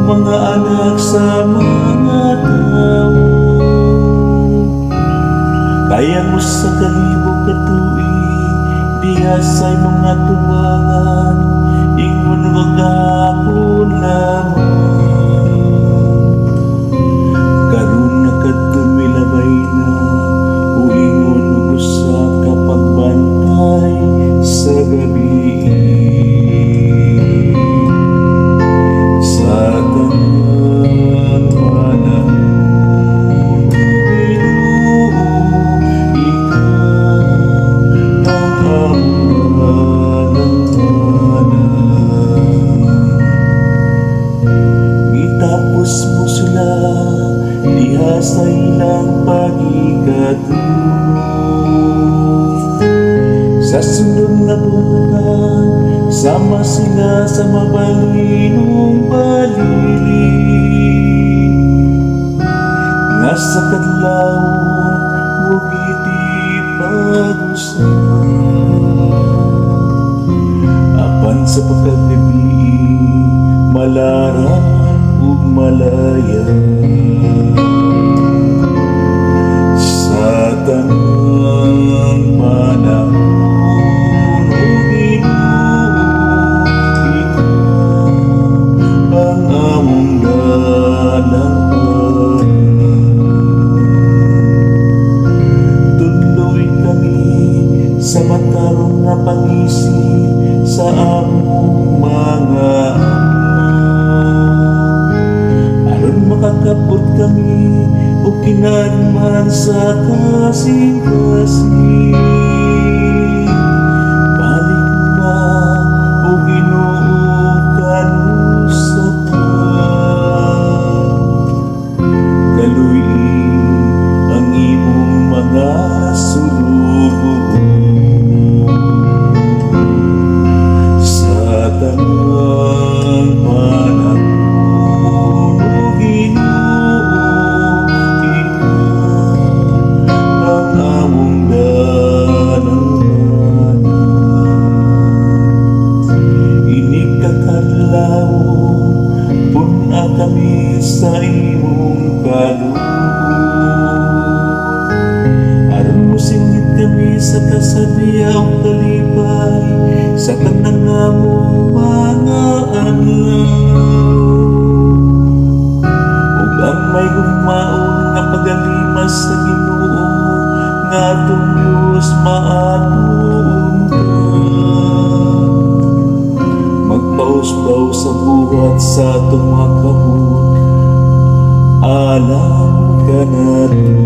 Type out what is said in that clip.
mga anak sa mga tao. Kaya mo sa kalibog katuig, dihasay mga tuwangan, ingon wag ako lamang. Karon na kadtumilabay na, uingon ko sa kapagbantay sa gabi. Tapos mo sila, sa ilang pagikatulog. Sa sundong na bulan, sama sila sa mabalinong balilig. Nga sa kadlawon, mugiti pag-usap. Apan sa pagkagabi, malaran ug malaya. Sa tanang panahon o Ginoo, ikaw ang among dalahan. Tudloy kami sa matarong nga pag-isip sa among mga makakabot kami o kinagman sa kasing-kasing. Balik na o Ginoo kanusap na. Kaluy ang imong mga sulod sa tanang panahon. Kami sa imong kaloob, aron mo singit kami sa kasabiang kalipay sa tanang among mga adlaw. Ug ang may gugmaon nga pagalimas sa Ginoo nga atong Dios maatuon ka. Magpauspaw sa buhat sa atong mga kabut, alam ka na to.